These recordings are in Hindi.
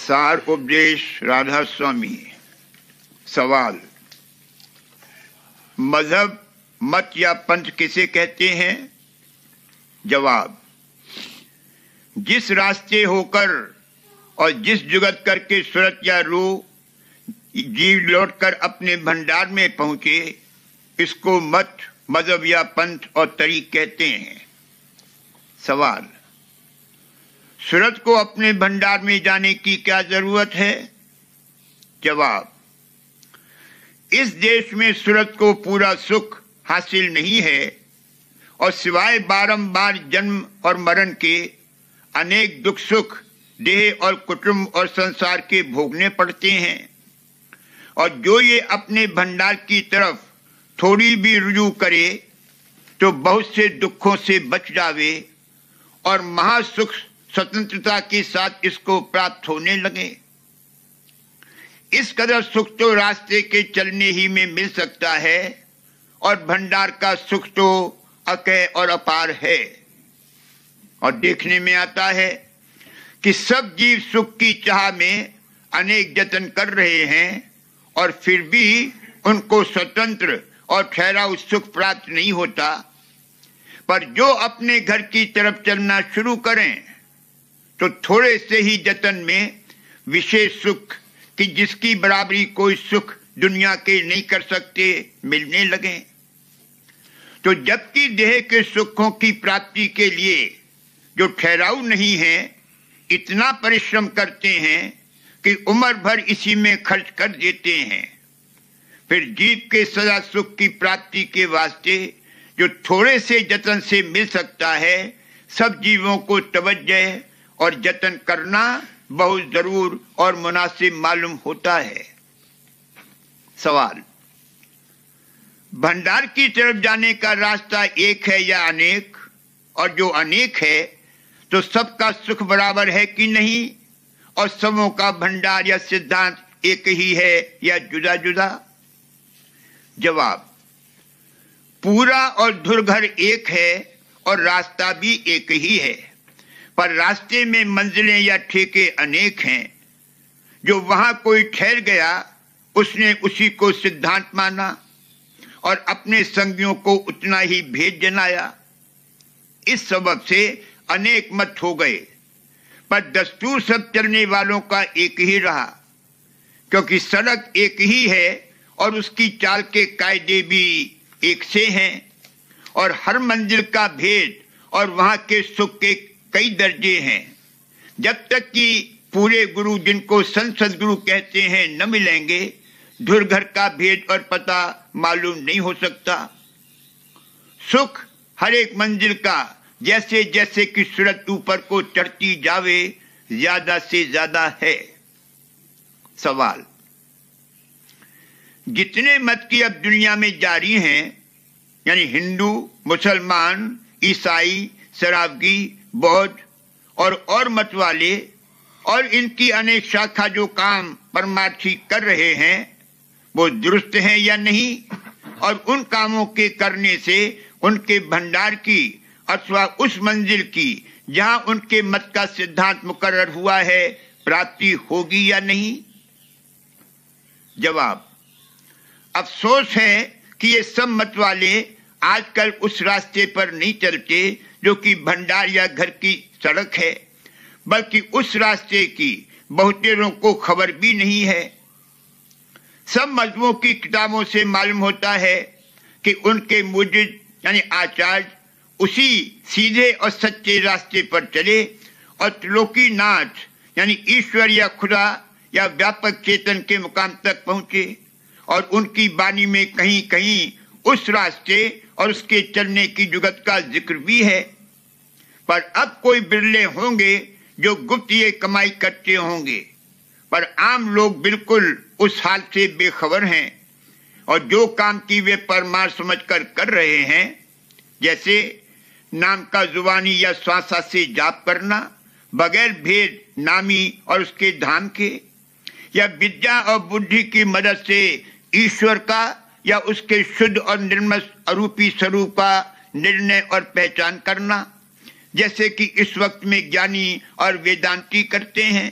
सार उपदेश राधा स्वामी। सवाल, मजहब, मत या पंथ किसे कहते हैं? जवाब, जिस रास्ते होकर और जिस जुगत करके सूरत या रूह जीव लौटकर अपने भंडार में पहुंचे, इसको मत, मजहब या पंथ और तरीक कहते हैं। सवाल, सूरत को अपने भंडार में जाने की क्या जरूरत है? जवाब, इस देश में सूरत को पूरा सुख हासिल नहीं है और सिवाय बारंबार जन्म और मरण के अनेक दुख सुख देह और कुटुंब और संसार के भोगने पड़ते हैं। और जो ये अपने भंडार की तरफ थोड़ी भी रुजू करे तो बहुत से दुखों से बच जावे और महासुख स्वतंत्रता के साथ इसको प्राप्त होने लगे। इस कदर सुख तो रास्ते के चलने ही में मिल सकता है और भंडार का सुख तो अकह और अपार है। और देखने में आता है कि सब जीव सुख की चाह में अनेक जतन कर रहे हैं और फिर भी उनको स्वतंत्र और ठहराव सुख प्राप्त नहीं होता। पर जो अपने घर की तरफ चलना शुरू करें तो थोड़े से ही जतन में विशेष सुख कि जिसकी बराबरी कोई सुख दुनिया के नहीं कर सकते मिलने लगे। तो जबकि देह के सुखों की प्राप्ति के लिए जो ठहराव नहीं है, इतना परिश्रम करते हैं कि उम्र भर इसी में खर्च कर देते हैं। फिर जीव के सदा सुख की प्राप्ति के वास्ते जो थोड़े से जतन से मिल सकता है, सब जीवों को तवज्जो और जतन करना बहुत जरूर और मुनासिब मालूम होता है। सवाल, भंडार की तरफ जाने का रास्ता एक है या अनेक? और जो अनेक है तो सबका सुख बराबर है कि नहीं? और सबों का भंडार या सिद्धांत एक ही है या जुदा जुदा? जवाब, पूरा और धुरघर एक है और रास्ता भी एक ही है, पर रास्ते में मंजिलें या ठेके अनेक हैं। जो वहां कोई ठहर गया उसने उसी को सिद्धांत माना और अपने संगियों को उतना ही भेद जनाया। इस सबब से अनेक मत हो गए, पर दस्तूर सब चलने वालों का एक ही रहा, क्योंकि सड़क एक ही है और उसकी चाल के कायदे भी एक से हैं और हर मंजिल का भेद और वहां के सुख के कई दर्जे हैं। जब तक कि पूरे गुरु, जिनको संत सदगुरु कहते हैं, न मिलेंगे, धुरघर का भेद और पता मालूम नहीं हो सकता। सुख हर एक मंजिल का जैसे जैसे कि सूरत ऊपर को चढ़ती जावे ज्यादा से ज्यादा है। सवाल, जितने मत की अब दुनिया में जारी हैं, यानी हिंदू, मुसलमान, ईसाई, शराबगी, बौद्ध और मत वाले और इनकी अनेक शाखा जो काम परमार्थी कर रहे हैं, वो दुरुस्त हैं या नहीं? और उन कामों के करने से उनके भंडार की अथवा उस मंजिल की जहां उनके मत का सिद्धांत मुकर्रर हुआ है प्राप्ति होगी या नहीं? जवाब, अफसोस है कि ये सब मत वाले आजकल उस रास्ते पर नहीं चलते जो कि भंडार या घर की सड़क है, बल्कि उस रास्ते की बहुतेरों को खबर भी नहीं है। सब मजहबों की किताबों से मालूम होता है कि उनके मुजिद यानी आचार्य उसी सीधे और सच्चे रास्ते पर चले और त्रिलोकी नाथ यानी ईश्वर या खुदा या व्यापक चेतन के मुकाम तक पहुंचे। और उनकी बानी में कहीं कहीं उस रास्ते और उसके चलने की जुगत का जिक्र भी है। पर अब कोई बिरले होंगे जो गुप्त ये कमाई करते होंगे, पर आम लोग बिल्कुल उस हाल से बेखबर हैं और जो काम की वे परमार समझकर कर रहे हैं, जैसे नाम का जुबानी या श्वासा से जाप करना बगैर भेद नामी और उसके धाम के, या विद्या और बुद्धि की मदद से ईश्वर का या उसके शुद्ध और निर्मल अरूपी स्वरूप का निर्णय और पहचान करना, जैसे कि इस वक्त में ज्ञानी और वेदांती करते हैं।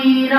Swami